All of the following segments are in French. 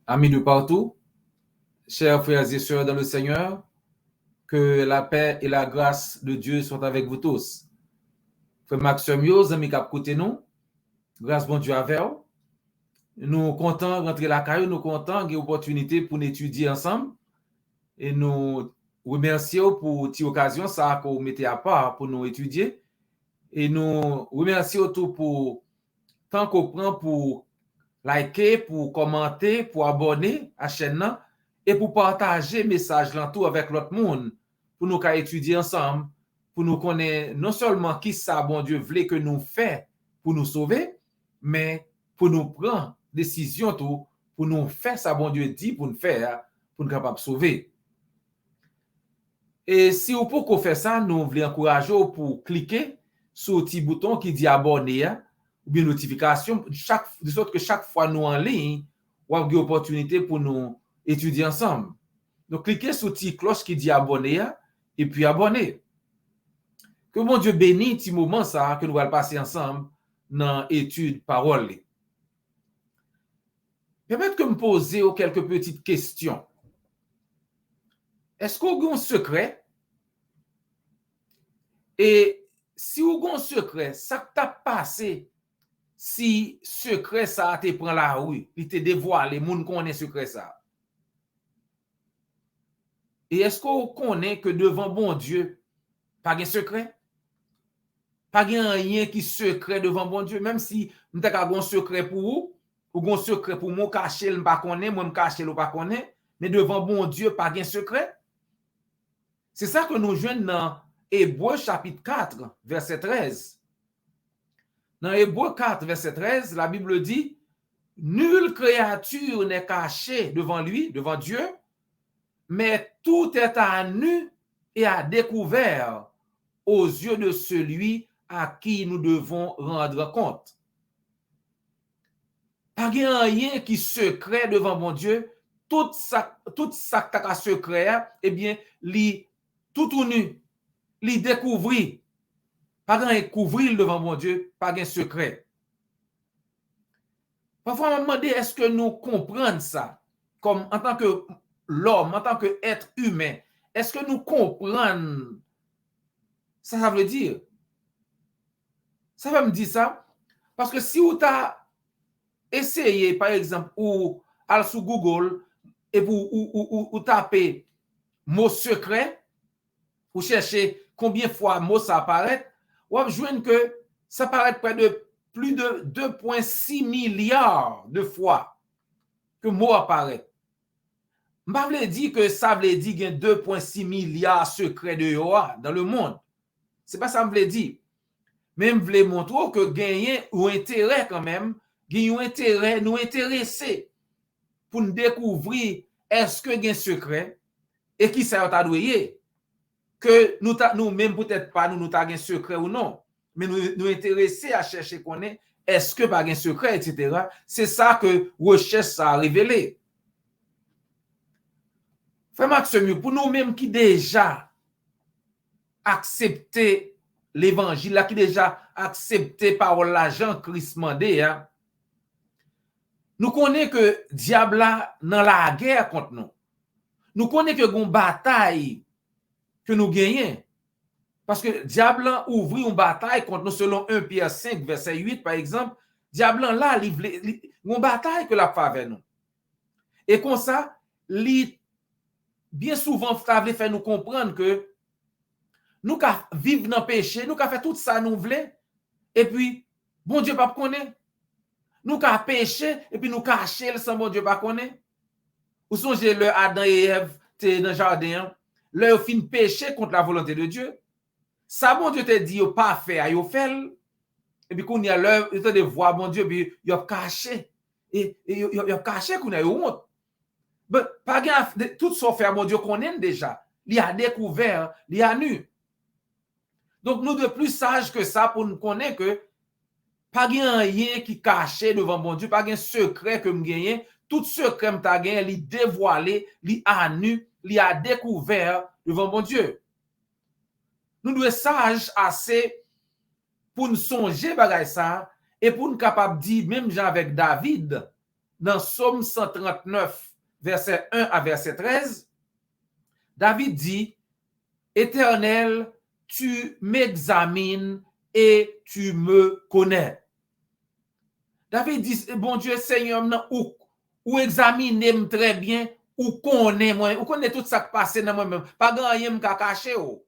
Amis de partout, chers frères et sœurs dans le Seigneur, que la paix et la grâce de Dieu soient avec vous tous. Frère Maxime Yo, amis cap côté nous, grâce bon Dieu avec vous. Nous contents de rentrer la caille, nous contents de l'opportunité pour étudier ensemble et nous remercions pour cette occasion ça qu'on mettait à part pour nous étudier et nous remercions tout pour tant qu'on prend pour liker, pour commenter, pour abonner à la chaîne et pour partager le message tout avec l'autre monde pour nous étudier ensemble, pour nous connaître non seulement qui ça, bon Dieu, voulait que nous fait pour nous sauver, mais pour nous prendre décision tout, pour nous faire ça, bon Dieu dit pour nous faire, pour nous capable de sauver. Et si vous pouvez faire ça, nous voulons encourager pour cliquer sur le petit bouton qui dit abonner ou bien notification, de sorte que chaque fois nous en ligne, vous avez une opportunité pour nous étudier ensemble. Donc, cliquez sur le petit cloche qui dit abonner et puis abonner. Que mon Dieu bénisse ce moment ça que nous allons passer ensemble dans l'étude parole. Permettez que me poser quelques petites questions. Est-ce que vous avez un secret? Et si vous avez un secret, ça t'a passé si secret ça te prend la rue, il te dévoile, moun connaît secret ça. Et est-ce qu'on connaît que devant bon Dieu, pas de secret? Pas de rien qui secret devant bon Dieu, même si nous avons un secret pour vous, ou un secret pour moi cacher, je ne connais pas, moi cacher, je ne connais, mais devant bon Dieu, pas de secret. C'est ça que nous jouons dans Hébreux chapitre 4, verset 13. Dans Hébreux 4, verset 13, la Bible dit, nulle créature n'est cachée devant lui, devant Dieu, mais tout est à nu et à découvert aux yeux de celui à qui nous devons rendre compte. Pas rien qui secret devant mon Dieu, tout ça qui est secret, eh bien, li tout nu, li découvrir. Pas rien couvrir devant mon Dieu, pas rien secret. Parfois, on me demande, est-ce que nous comprenons ça? Comme en tant que l'homme, en tant qu'être humain, est-ce que nous comprenons ça veut dire? Ça veut me dire ça? Parce que si vous avez essayé, par exemple, ou aller sur Google et ou taper mot secret, ou chercher combien de fois mot ça apparaît, vous allez voir que ça apparaît près de plus de 2,6 milliards de fois que mot apparaît. Je ne veux pas dire que ça veut dire qu'il y a 2,6 milliards de secrets de Yoa dans le monde. Ce n'est pas ça que je veux dire. Mais je veux montrer que gagner ou intérêt quand même, gagner intérêt, nous intéresser pour nous découvrir est-ce que il y a un secret et qui ça a doué que nous même peut-être pas nous avons un secret ou non, mais nous intéresser à chercher qu'on est-ce que pas un secret, etc. C'est ça que recherche ça a révélé. Frère Maxime, pour nous-mêmes qui déjà accepté l'évangile, là, qui déjà accepté par l'agent Christ mandé, hein, nous connaissons que diable là dans la guerre contre nous. Nous connaissons que une bataille que nous gagnons. Parce que diable ouvre une bataille contre nous selon 1 Pierre 5, verset 8, par exemple. Diable là, une bataille que la fait avec nous. Et comme ça, bien souvent, ça veut faire nous comprendre que nous vivons dans le péché, nous fait tout ça nous voulons, et puis, bon Dieu pas connaît. Nous avons péché, et puis nous cacher le sang, bon Dieu pas connaît. Ou songez le Adam et Ève dans le jardin, leur fin péché contre la volonté de Dieu. Ça, bon Dieu te dit, pas faire, il fait. Et puis, quand il y a l'heure, il te voir, bon Dieu, puis il a caché. Et il a caché qu'on a eu honte. Mais pas grave, tout ça fait, bon Dieu, qu'on aime déjà. Il a découvert, il a nu. Donc, nous de plus sages que ça pour nous connaître que pas rien qui caché devant bon Dieu, pas un secret que me gagne. Tout secret que tu gagné, il dévoilé, il a nu, il a découvert devant bon Dieu. Nous devons être sages assez pour nous songer bagay ça et pour nous capable dire même avec David dans Psaume 139, verset 1 à verset 13, David dit, Éternel, tu m'examines et tu me connais. David dit, bon Dieu, Seigneur, ou examine très bien, ou connaît moi, ou connaît tout ça qui passe dans moi-même. Pas grand rien m'ka caché ou.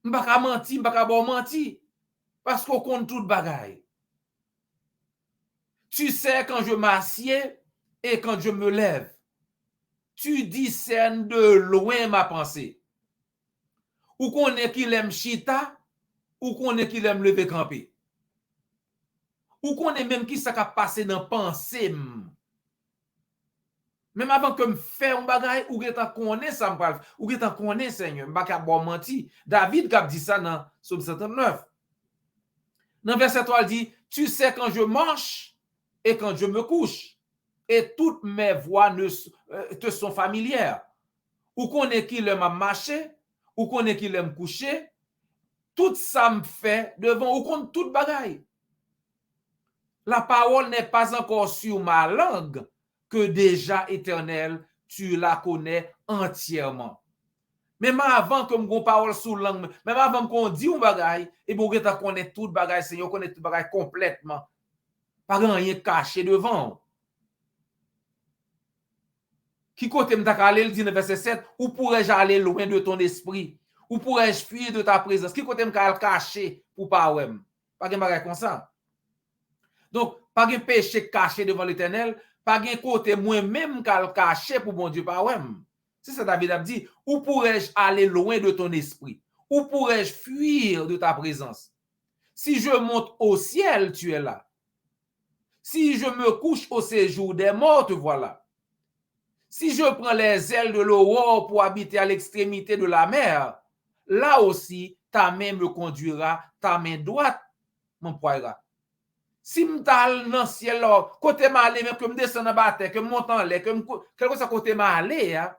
M'pa menti, m'pa bon menti. Parce qu'on compte tout bagaille. Tu sais quand je m'assieds et quand je me lève. Tu discernes de loin ma pensée. Ou connaît qu'il aime chita, ou connaît qu'il aime lever camper. Ou connaît même qui ça a passé dans pensée. Même avant que me faire un bagay, ou que connaît ça me ou que connaît Seigneur, m'pa ka bon menti. David qui dit ça dans Psaume 139. Dans verset 3, il dit, tu sais quand je marche et quand je me couche, et toutes mes voies te sont familières. Ou connaît qui l'aime marcher, ou connaît qui l'aime coucher, tout ça me fait devant, ou connaît toute bagaille. La parole n'est pas encore sur ma langue, que déjà, Éternel, tu la connais entièrement. Même avant que mon parole sous langue, même avant qu'on dit un bagaille, et bon, tu connais tout bagaille, Seigneur, connaît tout bagaille complètement. Pas rien caché devant. Qui côté m'ta aller, il dit dans verset 7, où pourrais-je aller loin de ton esprit? Où pourrais-je fuir de ta présence? Qui côté m'ta caché pour pas ouem? Pas de bagaille comme ça. Donc, pas de péché caché devant l'Éternel, pas de côté moi-même qu'al caché pour bon Dieu pas ouem. C'est ça David a dit, où pourrais-je aller loin de ton esprit? Où pourrais-je fuir de ta présence? Si je monte au ciel, tu es là. Si je me couche au séjour des morts, te voilà. Si je prends les ailes de l'aurore pour habiter à l'extrémité de la mer, là aussi, ta main me conduira, ta main droite m'emploiera. Si m'tal dans le ciel, là, côté m'aller, même que me descend en bas, que me monte en l'air, que me, quelque chose côté m'aller, hein,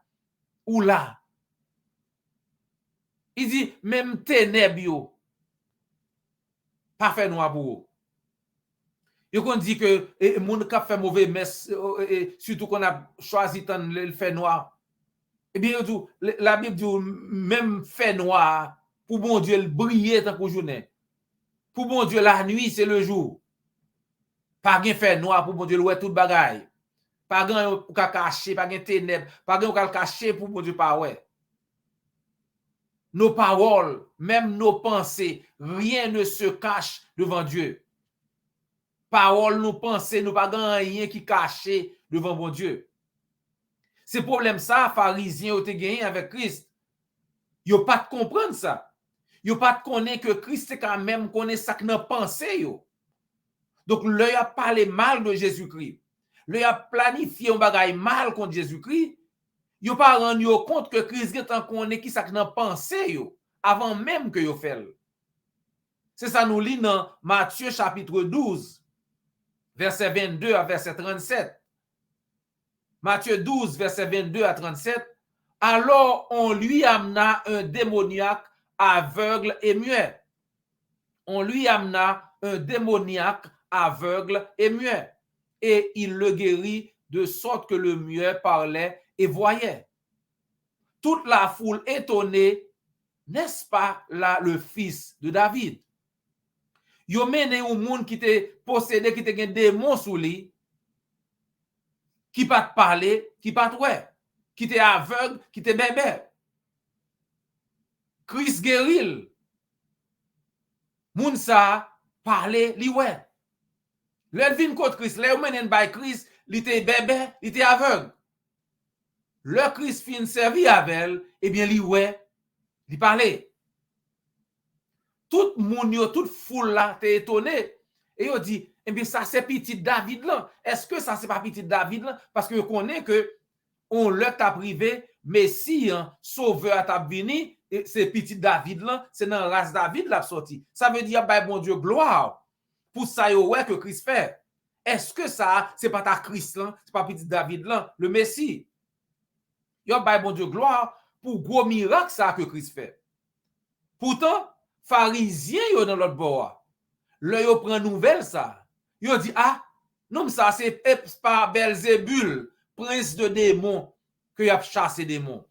ou là. Il dit, même ténèbres, pas fait noir pour vous. Yo qu'on dit que moun k'ap fait mauvais messe, surtout qu'on a choisi tant le fait noir. Eh bien, la Bible dit même fait noir, pour bon Dieu, le briller tant que journée. Pour bon Dieu, la nuit, c'est le jour. Pas gen fait noir pour bon Dieu, ouais tout bagaille. Pas gen ou ka cacher, pas gen ténèbres, pas gen ou ka cacher pour bon Dieu pas ouais. Nos paroles, même nos pensées, rien ne se cache devant Dieu. Parole, nos pensées, nous pas rien qui caché devant bon Dieu. C'est problème ça, pharisiens ont gagné avec Christ. Yo pas de comprendre ça. Yo pas de connaître que Christ c'est quand même connaît ça que dans pensée yo. Donc l'œil a parlé mal de Jésus-Christ. L'œil a planifié un bagage mal contre Jésus-Christ. Yo pas rendu compte que Christ est en connaît qui ça que dans pensée yo avant même que yo fait. C'est ça nous lit dans Matthieu chapitre 12. Verset 22 à verset 37. Matthieu 12, verset 22 à 37. Alors on lui amena un démoniaque aveugle et muet. On lui amena un démoniaque aveugle et muet. Et il le guérit de sorte que le muet parlait et voyait. Toute la foule étonnée, n'est-ce pas là le fils de David? Yo mené un monde qui te possédé, qui te gen démon sous lui, qui pas te parler, qui pas te ouais, qui te aveugle, qui te bébé. Christ guéril. Moun sa parler li ouais. Le vin contre Christ, le menen by Christ, li te bébé, li te aveugle. Le Christ fin servi avec, eh bien li ouais, li parler. Tout moun yo, toute foule là, t'es étonné. Et yo dit, eh bien ça c'est petit David là. Est-ce que ça c'est pas petit David là? Parce que yo connaît que on le t'a privé, Messie, hein, sauveur t'a vini, c'est petit David là, c'est dans la race David là sorti. Ça veut dire, bah bon Dieu, gloire. Pour ça, yo ouais que Christ fait. Est-ce que ça, c'est pas ta Christ là, c'est pas petit David là, le Messie? Yo bah bon Dieu, gloire pour gros miracle ça que Christ fait. Pourtant, pharisiens yo dans l'autre bord. Là yo prend nouvelle ça. Yo dit ah Non, ça c'est par Belzébul, prince de démons, que y a chassé démons.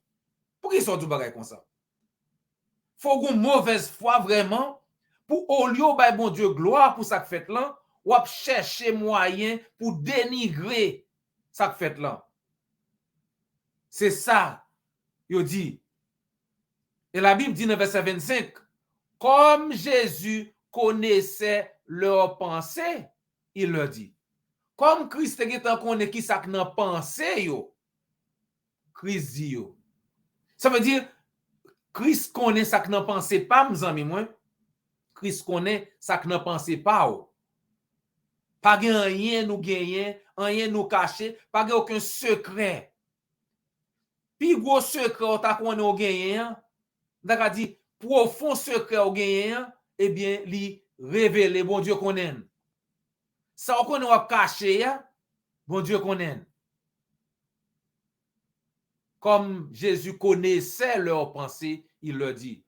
Pourquoi ils sont tout bagay comme ça? Faut une mauvaise foi vraiment pour au lieu bay bon Dieu gloire pour ça que fait là, ou ap chercher moyen pour dénigrer ça que fait là. C'est ça, il dit. Et la Bible dit dans verset 25, comme Jésus connaissait leurs pensées, il leur dit. Comme Christ est connaît qui ça nan pensée yo, Christ dit yo. Ça veut dire Christ connaît ça nan pensée pas m'zami moi. Christ connaît ça nan pensée pas ou. Pas rien nous gagner, rien nous cacher, pas aucun secret. Puis gros secret ou ta connaît ou gagner, d'accord dit profond secret ou gagner, eh bien li révéler bon Dieu connaît. Ça on connaît ou cacher, bon Dieu connaît. Comme Jésus connaissait leurs pensées, il leur dit,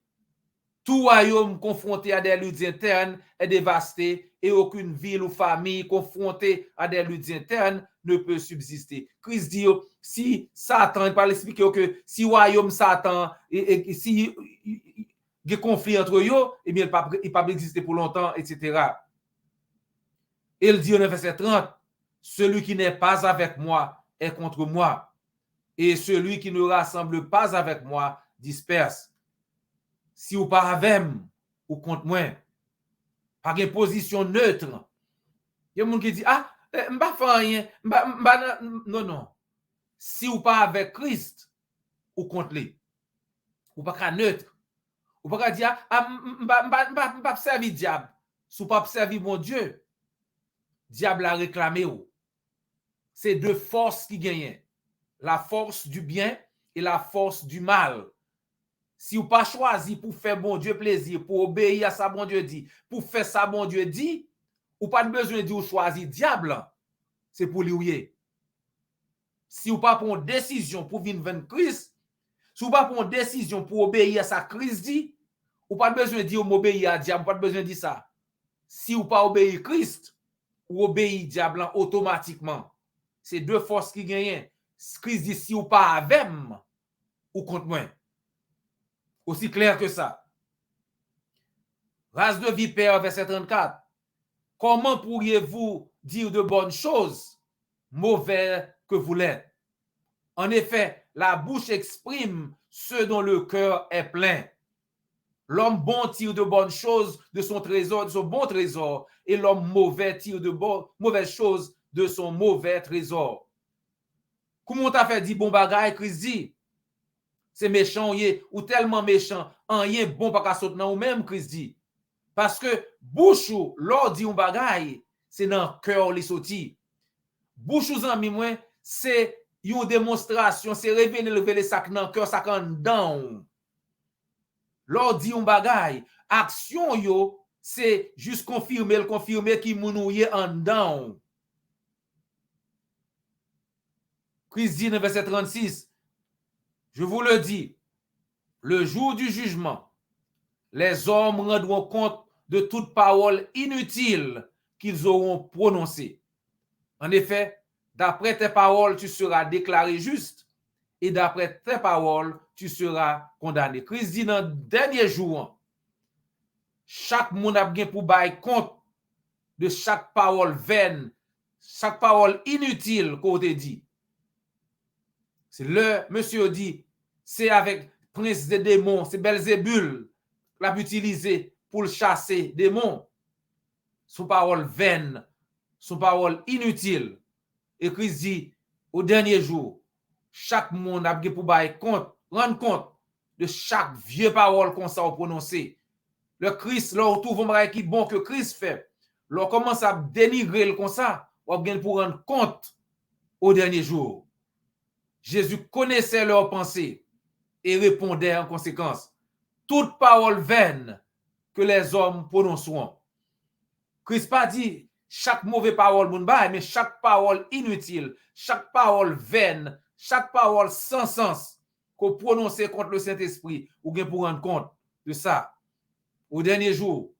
tout royaume confronté à des luttes internes est dévasté et aucune ville ou famille confrontée à des luttes internes ne peut subsister. Christ dit, si Satan, il parle expliquer que si royaume Satan et si il y a conflit entre eux, eh bien, il ne peut pas exister pour longtemps, etc. Et il dit au verset 30, celui qui n'est pas avec moi est contre moi. Et celui qui ne rassemble pas avec moi disperse. Si ou pas avec ou contre moi, pas une position neutre. Il y a des gens qui disent, ah, m'pa fait rien, non. Si ou pas avec Christ, ou contre lui, ou pas neutre, ou pas dire, ah, m'pa servir diable, si ou pas servir mon Dieu, diable a réclamé ou. C'est deux forces qui gagnent. La force du bien et la force du mal. Si vous pas choisi pour faire bon Dieu plaisir, pour obéir à ça bon Dieu dit, pour faire ça bon Dieu dit, ou pas de besoin de dire choisir diable, c'est pour lui. Si vous pas prendre décision pour venir vers Christ, si vous pas prendre décision pour obéir à ça Christ dit, ou pas de besoin de dire m'obéir à diable, pas de besoin de dire ça. Si vous pas obéir Christ, ou obéir diable automatiquement. C'est deux forces qui gagnent. Christ dit si ou pas avec ou contre moi. Aussi clair que ça. Race de vipère, verset 34. Comment pourriez-vous dire de bonnes choses, mauvais que vous l'êtes? En effet, la bouche exprime ce dont le cœur est plein. L'homme bon tire de bonnes choses de son trésor, de son bon trésor, et l'homme mauvais tire de mauvaises choses de son mauvais trésor. Comment t'as fait dire bon bagay, Christ dit? C'est méchant, ou tellement méchant, rien bon pas qu'à sauter ou même, Christ dit. Parce que bouche ou l'or dit un bagay, c'est dans le cœur les sorti. Bouche ou zami moi, c'est une démonstration, c'est révéler ça dans le cœur, ça quand dedans. L'or dit un bagay, action yo, c'est juste confirmer qui mounouye en dedans. Christ dit dans verset 36, je vous le dis, le jour du jugement, les hommes rendront compte de toute parole inutile qu'ils auront prononcée. En effet, d'après tes paroles, tu seras déclaré juste et d'après tes paroles, tu seras condamné. Christ dit dans le dernier jour, chaque monde a bien pour bailler compte de chaque parole vaine, chaque parole inutile qu'on te dit. C'est le monsieur dit, c'est avec prince des démons, c'est Belzébul l'a utilisé pour le chasser démons. Son parole vaine, son parole inutile. Et Christ dit, au dernier jour, chaque monde a bien pour rendre compte de chaque vieux parole qu'on s'est prononcé. Le Christ, là, on trouve un qui bon que Christ fait. Là, on commence à dénigrer le comme ça, on bien pour rendre compte au dernier jour. Jésus connaissait leurs pensées et répondait en conséquence. Toute parole vaine que les hommes prononceront. Christ pas dit chaque mauvaise parole moun bay, mais chaque parole inutile, chaque parole vaine, chaque parole sans sens qu'on prononce contre le Saint-Esprit ou bien pour rendre compte de ça. Au dernier jour,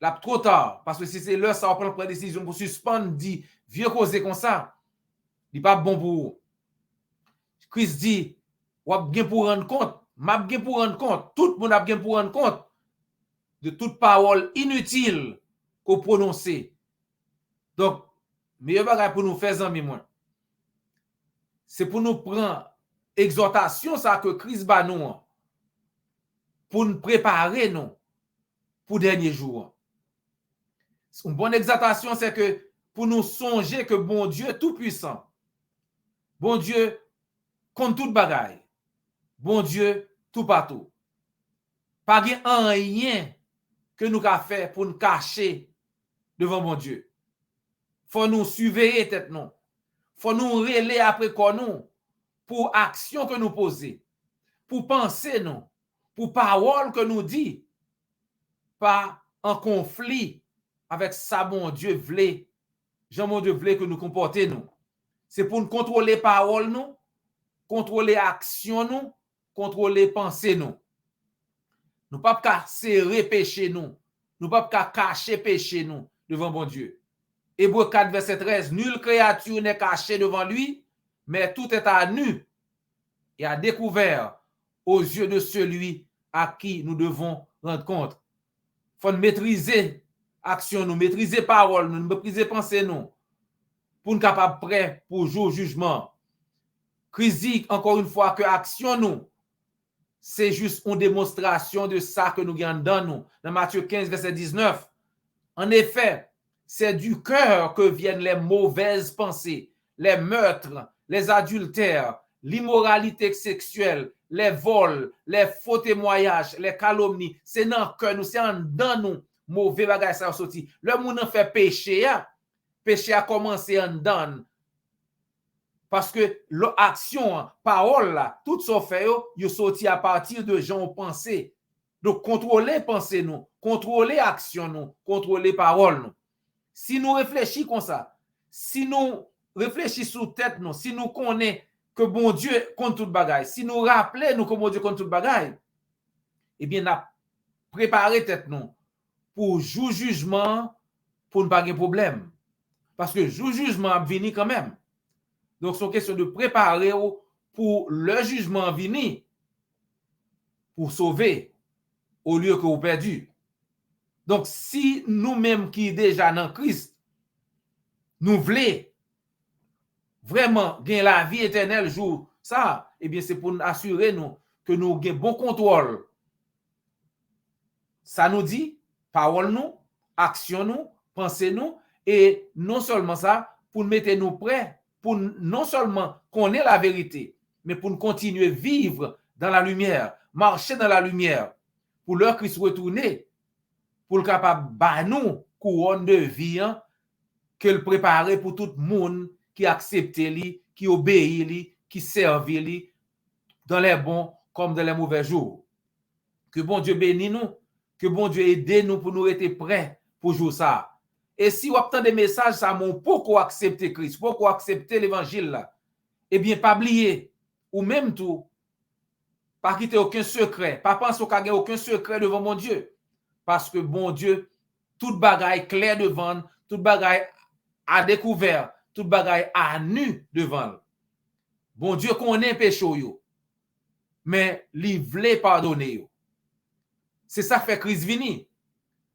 Là, trop tard. Parce que si c'est l'heure, ça va prendre une décision pour suspendre, dit, vieux causer comme ça. Il n'est pas bon pour vous. Christ dit, wap gen pour rendre compte, map gen pour rendre compte, tout le monde a gen pour rendre compte de toute parole inutile qu'on prononce. Donc, meilleur bagage pour nous faire amis moi. C'est pour nous prendre exhortation ça que Christ ba nous pour nous préparer nous pour dernier jour. Une bonne exhortation c'est que pour nous songer que bon Dieu tout puissant, bon Dieu contre toute bagaille, bon Dieu tout partout. Pas rien que nous avons fait pour nous cacher devant mon Dieu. Faut nous surveiller tête non. Faut nous relayer après quoi nous pour action que nous poser, pour penser nous, pour parole que nous dit, pas en conflit avec ça mon Dieu voulait, Jean mon Dieu voulait que nous comporter nous. C'est pour nous contrôler parole nous, contrôler action nous, contrôler pensée nous. Nous pas qu'à serrer péché nous, nous pas qu'à cacher péché nous devant bon Dieu. Hébreux 4 verset 13, nulle créature n'est cachée devant lui, mais tout est à nu et à découvert aux yeux de celui à qui nous devons rendre compte. Il faut maîtriser action nous, maîtriser parole nous, maîtriser pensée nous, pour nous capables prêts pour jour jugement. Christ dit encore une fois que action nous, c'est juste une démonstration de ça que nous gagnons dans nous. Dans Matthieu 15 verset 19. En effet, c'est du cœur que viennent les mauvaises pensées, les meurtres, les adultères, l'immoralité sexuelle, les vols, les faux témoignages, les calomnies. C'est dans le cœur nous, c'est en dedans nous, mauvais bagages ça sorti. Le monde en fait péché, péché a commencé en dedans. Parce que l'action, parole, là, tout ça fait, il sorti à partir de gens pensées. Donc, contrôler pensée nous, contrôler action nous, contrôler parole nous. Si nous réfléchissons comme ça, si nous réfléchissons sous tête nous, si nous connaissons que bon Dieu compte tout bagaille, si nous rappelons nous que bon Dieu compte tout bagaille, eh bien, nous avons préparé tête nous pour jour jugement, pour ne pas avoir de problème. Parce que jour jugement a venu quand même. Donc, c'est une question de préparer pour le jugement venir pour sauver au lieu que vous perdu. Donc, si nous-mêmes qui déjà dans Christ, nous voulons vraiment gagner la vie éternelle jour, ça, eh bien, c'est pour nous assurer nous que nous avons bon contrôle. Ça nous dit, parole nous, action nous, pensée nous, et non seulement ça, pour nous mettre nous prêts, pour non seulement connaître la vérité, mais pour nous continuer à vivre dans la lumière, marcher dans la lumière, pour leur Christ retourner, pour le capable de nous couronne de vie que le préparer pour tout le monde qui accepte lui, qui obéit lui, qui serve lui dans les bons comme dans les mauvais jours. Que bon Dieu bénisse nous, que bon Dieu aide nous pour nous être prêts pour jouer ça. Et si vous avez des messages, ça mon pourquoi accepter Christ, pourquoi accepter l'évangile là, eh bien, pas oublier, ou même tout, pas quitter aucun secret, pas penser qu'il n'y a aucun secret devant mon Dieu. Parce que bon Dieu, toute bagaille claire devant, toute bagaille à découvert, toute bagaille à nu devant. Bon Dieu connaît péché yo, mais il voulait pardonner yo. C'est ça que fait Christ vini.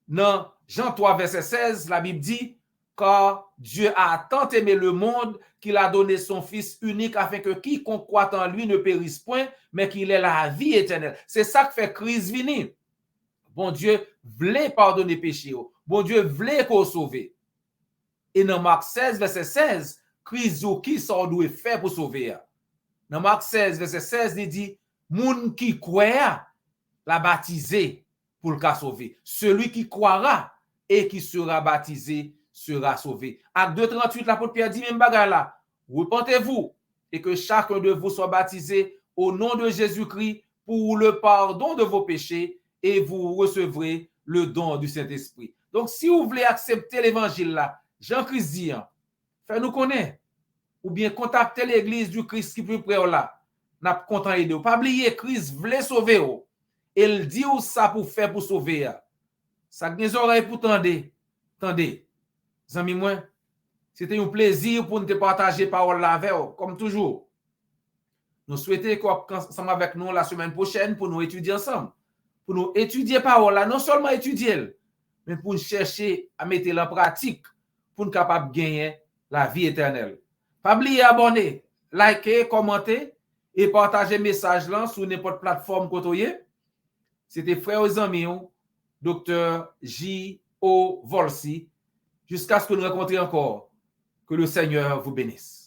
Dans Jean 3 verset 16, la Bible dit, car Dieu a tant aimé le monde qu'il a donné son Fils unique afin que quiconque croit en lui ne périsse point, mais qu'il ait la vie éternelle. C'est ça que fait Christ vini. Bon Dieu voulait pardonner péché. Bon Dieu voulait qu'on sauve. Et dans Marc 16, verset 16, Christ dit qui ça doit faire pour sauver. Dans Marc 16, verset 16, il dit, moun qui croit, la baptisé pour le cas sauver. Celui qui croira et qui sera baptisé sera sauvé. Acte 2:38, l'apôtre Pierre dit même bagarre là. Repentez-vous et que chacun de vous soit baptisé au nom de Jésus-Christ pour le pardon de vos péchés et vous recevrez le don du Saint-Esprit. Donc, si vous voulez accepter l'évangile là, Jean-Christ dit, faites-nous connaître ou bien contactez l'église du Christ qui est plus près là. N'a pas content aider. Pas oublier Christ voulait sauver. Il dit où ça pour faire pour sauver. Ça gen oreilles pour tendre. Tendez. Zami moi, c'était un plaisir pour nous te partager parole là avec vous, comme toujours. Nous souhaitons qu'on ensemble avec nous la semaine prochaine pour nous étudier ensemble. Pour nous étudier parole là, non seulement étudier, mais pour nous chercher à mettre en pratique pour nous capables de gagner la vie éternelle. Pas oublier abonner, liker, commenter et partager message là sur n'importe plateforme côtoyé. C'était frère et amis, Dr. J.O. Volsi. Jusqu'à ce que nous rencontrions encore. Que le Seigneur vous bénisse.